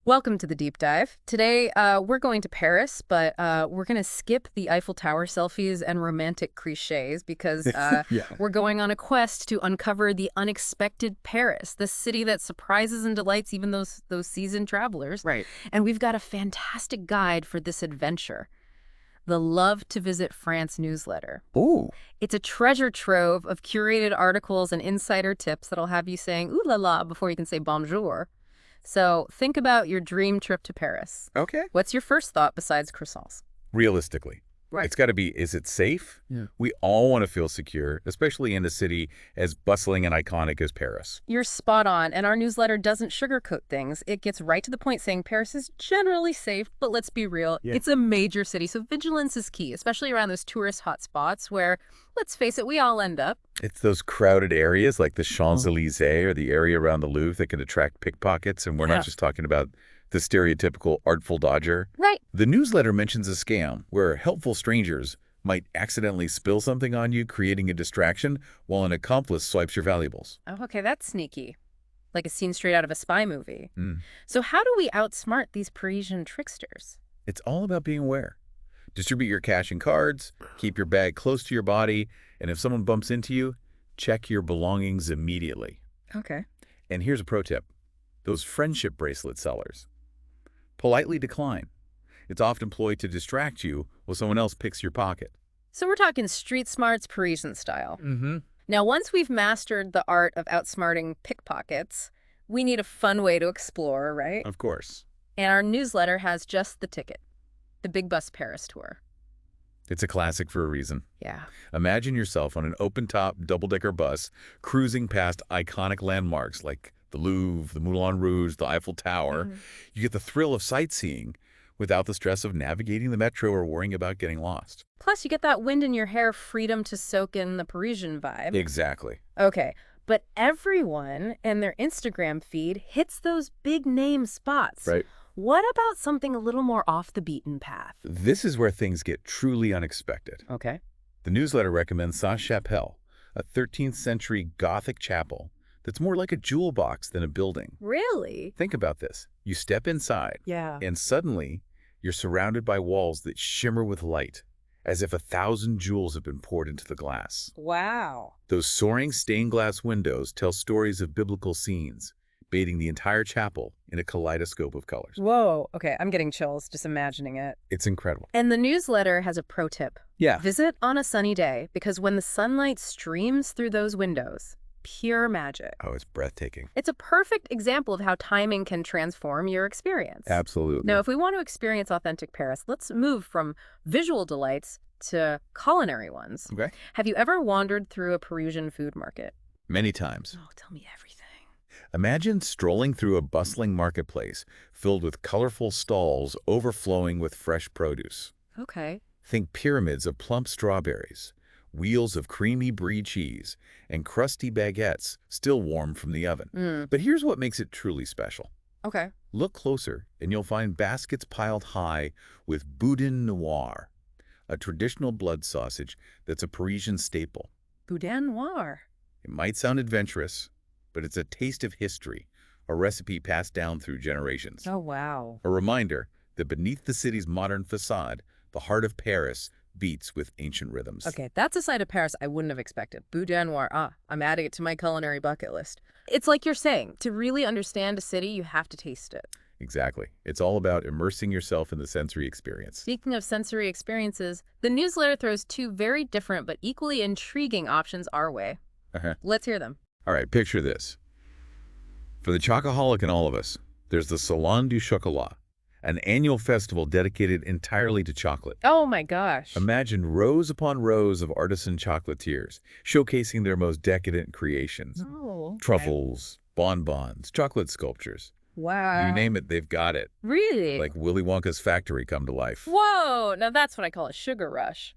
Welcome to the deep dive. Today, we're going to Paris, but we're going to skip the Eiffel Tower selfies and romantic cliches because Yeah. we're going on a quest to uncover the unexpected Paris, the city that surprises and delights even those seasoned travelers. Right. And we've got a fantastic guide for this adventure, the Love to Visit France newsletter. Ooh. It's a treasure trove of curated articles and insider tips that'll have you saying ooh la la before you can say bonjour. So think about your dream trip to Paris. Okay. What's your first thought besides croissants? Realistically, Right. it's got to be, is it safe? Yeah. We all want to feel secure, especially in a city as bustling and iconic as Paris. You're spot on, and our newsletter doesn't sugarcoat things. It gets right to the point saying Paris is generally safe, but let's be real, Yeah. it's a major city, so vigilance is key, especially around those tourist hotspots where, let's face it, we all end up. It's those crowded areas like the Champs-Élysées or the area around the Louvre that can attract pickpockets, and we're Yeah. not just talking about the stereotypical artful dodger. Right. The newsletter mentions a scam where helpful strangers might accidentally spill something on you, creating a distraction, while an accomplice swipes your valuables. Oh, okay, that's sneaky. Like a scene straight out of a spy movie. Mm. So how do we outsmart these Parisian tricksters? It's all about being aware. Distribute your cash and cards, keep your bag close to your body, and if someone bumps into you, check your belongings immediately. Okay. And here's a pro tip. Those friendship bracelet sellers. Politely decline. It's often employed to distract you while someone else picks your pocket. So we're talking street smarts Parisian style. Mm-hmm. Now, once we've mastered the art of outsmarting pickpockets, we need a fun way to explore, right? Of course. And our newsletter has just the ticket, the Big Bus Paris tour. It's a classic for a reason. Yeah. Imagine yourself on an open-top double-decker bus cruising past iconic landmarks like the Louvre, the Moulin Rouge, the Eiffel Tower. Mhm. You get the thrill of sightseeing without the stress of navigating the metro or worrying about getting lost. Plus, you get that wind in your hair freedom to soak in the Parisian vibe. Exactly. Okay, but everyone and their Instagram feed hits those big name spots. Right. What about something a little more off the beaten path? This is where things get truly unexpected. Okay. The newsletter recommends Sainte-Chapelle, a 13th century Gothic chapel that's more like a jewel box than a building. Really? Think about this. You step inside, Yeah. and suddenly you're surrounded by walls that shimmer with light, as if 1,000 jewels have been poured into the glass. Wow. Those soaring stained glass windows tell stories of biblical scenes, bathing the entire chapel in a kaleidoscope of colors. Whoa. Okay, I'm getting chills just imagining it. It's incredible. And the newsletter has a pro tip. Yeah. Visit on a sunny day because when the sunlight streams through those windows, pure magic. Oh, it's breathtaking. It's a perfect example of how timing can transform your experience. Absolutely. Now, if we want to experience authentic Paris, let's move from visual delights to culinary ones. Okay. Have you ever wandered through a Parisian food market? Many times. Oh, tell me everything. Imagine strolling through a bustling marketplace filled with colorful stalls overflowing with fresh produce. Okay. Think pyramids of plump strawberries, wheels of creamy brie cheese, and crusty baguettes still warm from the oven. But here's what makes it truly special. Okay. Look closer and you'll find baskets piled high with boudin noir, a traditional blood sausage that's a Parisian staple. Boudin noir. It might sound adventurous, but it's a taste of history, a recipe passed down through generations. Oh, wow. A reminder that beneath the city's modern facade, the heart of Paris beats with ancient rhythms. Okay, that's a side of Paris I wouldn't have expected. Boudin noir. Ah, I'm adding it to my culinary bucket list. It's like you're saying, to really understand a city, you have to taste it. Exactly. It's all about immersing yourself in the sensory experience. Speaking of sensory experiences, the newsletter throws two very different but equally intriguing options our way. Let's hear them. All right, picture this. For the chocoholic in all of us, there's the Salon du Chocolat, an annual festival dedicated entirely to chocolate. Oh my gosh. Imagine rows upon rows of artisan chocolatiers showcasing their most decadent creations. Oh. Okay. Truffles, bonbons, chocolate sculptures. Wow. You name it, they've got it. Really? Like Willy Wonka's factory come to life. Whoa, now that's what I call a sugar rush.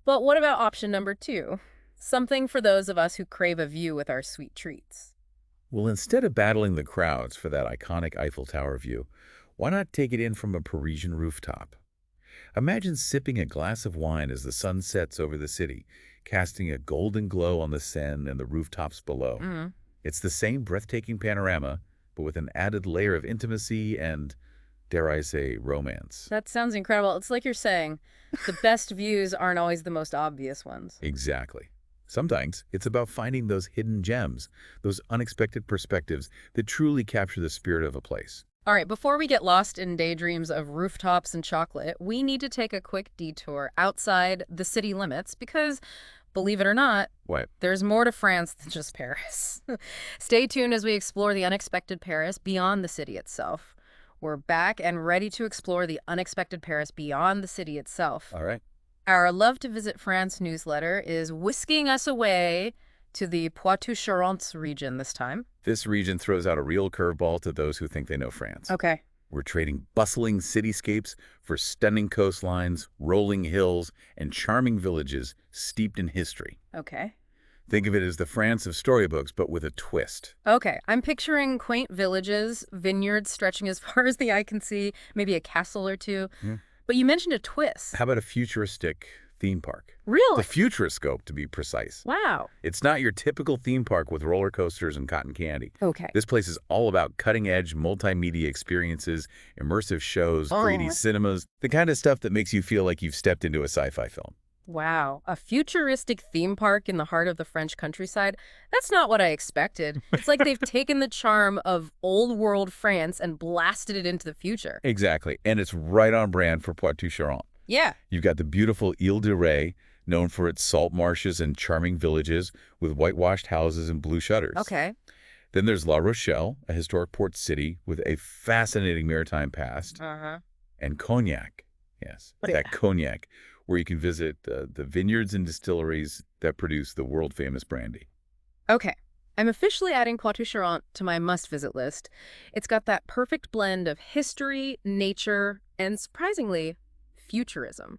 But what about option number 2? Something for those of us who crave a view with our sweet treats. Well, instead of battling the crowds for that iconic Eiffel Tower view, why not take it in from a Parisian rooftop? Imagine sipping a glass of wine as the sun sets over the city, casting a golden glow on the Seine and the rooftops below. It's the same breathtaking panorama, but with an added layer of intimacy and, dare I say, romance. That sounds incredible. It's like you're saying, the best views aren't always the most obvious ones. Exactly. Sometimes it's about finding those hidden gems, those unexpected perspectives that truly capture the spirit of a place. All right, before we get lost in daydreams of rooftops and chocolate, we need to take a quick detour outside the city limits because, believe it or not, What? there's more to France than just Paris. Stay tuned as we explore the unexpected Paris beyond the city itself. We're back and ready to explore the unexpected Paris beyond the city itself. All right. Our Love to Visit France newsletter is whisking us away to the Poitou-Charentes region this time. This region throws out a real curveball to those who think they know France. Okay. We're trading bustling cityscapes for stunning coastlines, rolling hills, and charming villages steeped in history. Okay. Think of it as the France of storybooks, but with a twist. Okay, I'm picturing quaint villages, vineyards stretching as far as the eye can see, maybe a castle or two. Yeah. But you mentioned a twist. How about a futuristic theme park? Really? The Futuroscope, to be precise. Wow. It's not your typical theme park with roller coasters and cotton candy. Okay. This place is all about cutting-edge multimedia experiences, immersive shows, 3D cinemas, the kind of stuff that makes you feel like you've stepped into a sci-fi film. Wow, a futuristic theme park in the heart of the French countryside? That's not what I expected. It's like they've taken the charm of old-world France and blasted it into the future. Exactly, and it's right on brand for Poitou-Charentes. Yeah. You've got the beautiful Ile de Ré, known for its salt marshes and charming villages with whitewashed houses and blue shutters. Okay. Then there's La Rochelle, a historic port city with a fascinating maritime past. Uh-huh. And Cognac, yes, that Cognac, where you can visit the vineyards and distilleries that produce the world-famous brandy. Okay. I'm officially adding Poitou-Charentes to my must-visit list. It's got that perfect blend of history, nature, and surprisingly, futurism.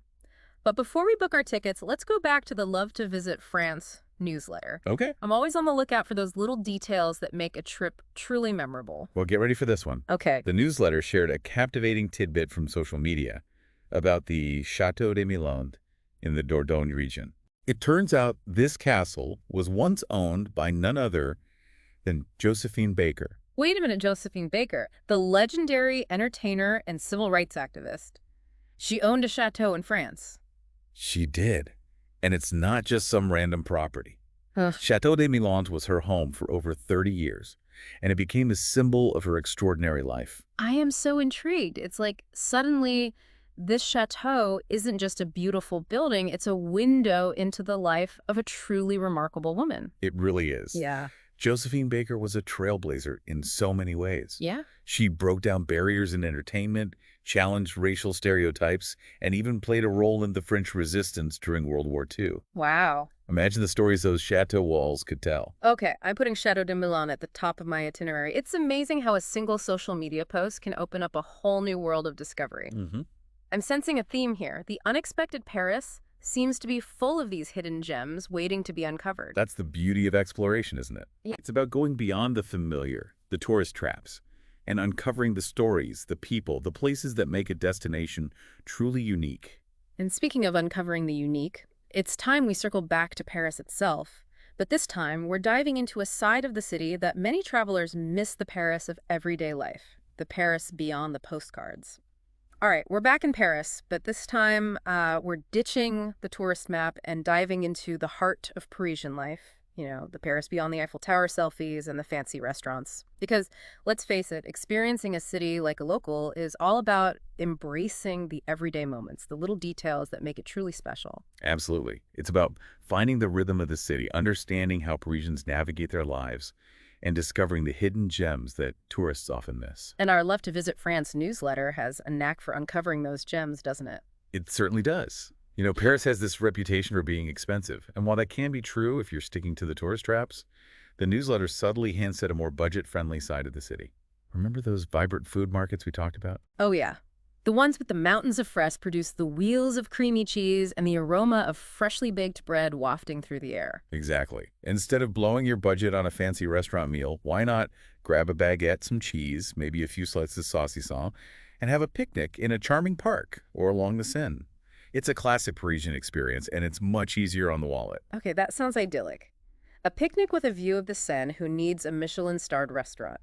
But before we book our tickets, let's go back to the Love to Visit France newsletter. Okay. I'm always on the lookout for those little details that make a trip truly memorable. Well, get ready for this one. Okay. The newsletter shared a captivating tidbit from social media about the Château de Milande in the Dordogne region. It turns out this castle was once owned by none other than Josephine Baker. Wait a minute, Josephine Baker, the legendary entertainer and civil rights activist. She owned a chateau in France. She did. And it's not just some random property. Ugh. Château de Milande was her home for over 30 years, and it became a symbol of her extraordinary life. I am so intrigued. It's like suddenly this chateau isn't just a beautiful building, it's a window into the life of a truly remarkable woman. It really is. Yeah. Josephine Baker was a trailblazer in so many ways. Yeah? She broke down barriers in entertainment, challenged racial stereotypes, and even played a role in the French resistance during World War II. Wow. Imagine the stories those chateau walls could tell. Okay, I'm putting Chateau de Milan at the top of my itinerary. It's amazing how a single social media post can open up a whole new world of discovery. Mm-hmm. I'm sensing a theme here. The unexpected Paris seems to be full of these hidden gems waiting to be uncovered. That's the beauty of exploration, isn't it? Yeah. It's about going beyond the familiar, the tourist traps, and uncovering the stories, the people, the places that make a destination truly unique. And speaking of uncovering the unique, it's time we circle back to Paris itself. But this time, we're diving into a side of the city that many travelers miss: the Paris of everyday life, the Paris beyond the postcards. All right, we're back in Paris, but this time we're ditching the tourist map and diving into the heart of Parisian life. You know, the Paris beyond the Eiffel Tower selfies and the fancy restaurants. Because, let's face it, experiencing a city like a local is all about embracing the everyday moments, the little details that make it truly special. Absolutely. It's about finding the rhythm of the city, understanding how Parisians navigate their lives, and discovering the hidden gems that tourists often miss. And our Love to Visit France newsletter has a knack for uncovering those gems, doesn't it? It certainly does. You know, Paris has this reputation for being expensive, and while that can be true if you're sticking to the tourist traps, the newsletter subtly hints at a more budget-friendly side of the city. Remember those vibrant food markets we talked about? Oh yeah. The ones with the mountains of fresh produce the wheels of creamy cheese and the aroma of freshly baked bread wafting through the air. Exactly. Instead of blowing your budget on a fancy restaurant meal, why not grab a baguette, some cheese, maybe a few slices of saucisson, and have a picnic in a charming park or along the Seine? It's a classic Parisian experience, and it's much easier on the wallet. Okay, that sounds idyllic. A picnic with a view of the Seine who needs a Michelin-starred restaurant.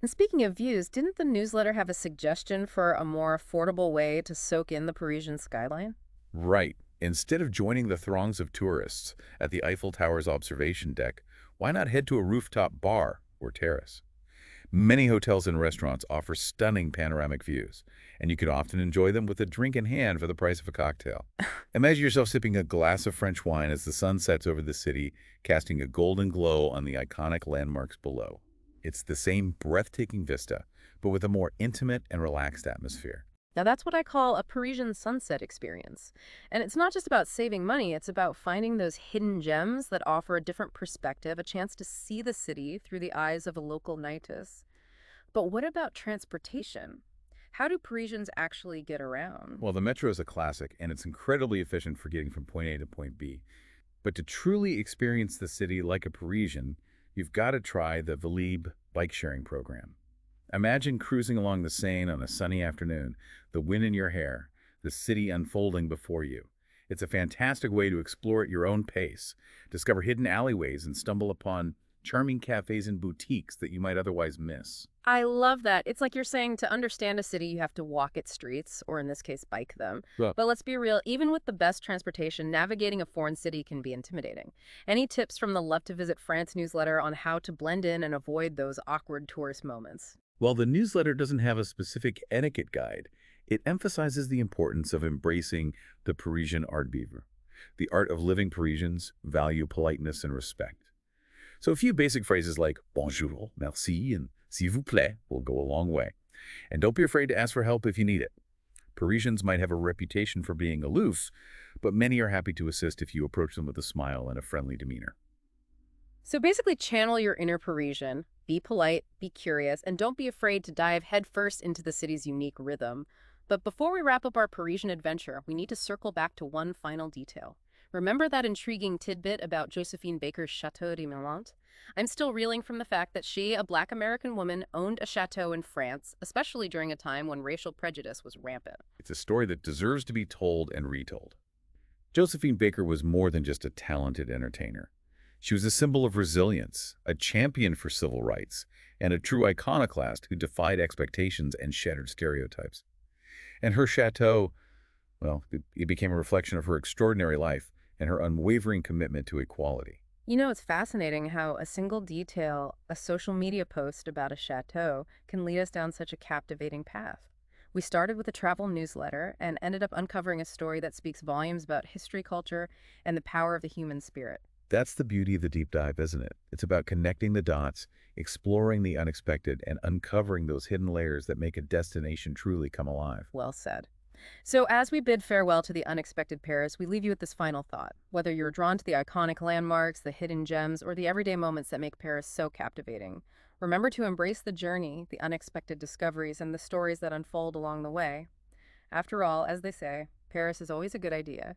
And speaking of views, didn't the newsletter have a suggestion for a more affordable way to soak in the Parisian skyline? Right. Instead of joining the throngs of tourists at the Eiffel Tower's observation deck, why not head to a rooftop bar or terrace? Many hotels and restaurants offer stunning panoramic views, and you can often enjoy them with a drink in hand for the price of a cocktail. Imagine yourself sipping a glass of French wine as the sun sets over the city, casting a golden glow on the iconic landmarks below. It's the same breathtaking vista, but with a more intimate and relaxed atmosphere. Now, that's what I call a Parisian sunset experience. And it's not just about saving money, it's about finding those hidden gems that offer a different perspective, a chance to see the city through the eyes of a local nightus. But what about transportation? How do Parisians actually get around? Well, the metro is a classic, and it's incredibly efficient for getting from point A to point B. But to truly experience the city like a Parisian, you've got to try the Velib bike-sharing program. Imagine cruising along the Seine on a sunny afternoon, the wind in your hair, the city unfolding before you. It's a fantastic way to explore at your own pace, discover hidden alleyways, and stumble upon charming cafes and boutiques that you might otherwise miss. I love that. It's like you're saying to understand a city, you have to walk its streets, or in this case, bike them. Well, But let's be real, even with the best transportation, navigating a foreign city can be intimidating. Any tips from the Love to Visit France newsletter on how to blend in and avoid those awkward tourist moments? while the newsletter doesn't have a specific etiquette guide, it emphasizes the importance of embracing the Parisian art vivre. The art of living Parisians value politeness and respect. So a few basic phrases like bonjour, merci, and s'il vous plaît will go a long way. And don't be afraid to ask for help if you need it. Parisians might have a reputation for being aloof, but many are happy to assist if you approach them with a smile and a friendly demeanor. So basically, channel your inner Parisian, be polite, be curious, and don't be afraid to dive headfirst into the city's unique rhythm. But before we wrap up our Parisian adventure, we need to circle back to one final detail. Remember that intriguing tidbit about Josephine Baker's Chateau de Millant? I'm still reeling from the fact that she, a Black American woman, owned a chateau in France, especially during a time when racial prejudice was rampant. It's a story that deserves to be told and retold. Josephine Baker was more than just a talented entertainer. She was a symbol of resilience, a champion for civil rights, and a true iconoclast who defied expectations and shattered stereotypes. And her chateau, well, it became a reflection of her extraordinary life and her unwavering commitment to equality. You know, it's fascinating how a single detail, a social media post about a chateau, can lead us down such a captivating path. We started with a travel newsletter and ended up uncovering a story that speaks volumes about history, culture, and the power of the human spirit. That's the beauty of the deep dive, isn't it? It's about connecting the dots, exploring the unexpected, and uncovering those hidden layers that make a destination truly come alive. Well said. So, as we bid farewell to the unexpected Paris, we leave you with this final thought. Whether you're drawn to the iconic landmarks, the hidden gems, or the everyday moments that make Paris so captivating, remember to embrace the journey, the unexpected discoveries, and the stories that unfold along the way. After all, as they say, Paris is always a good idea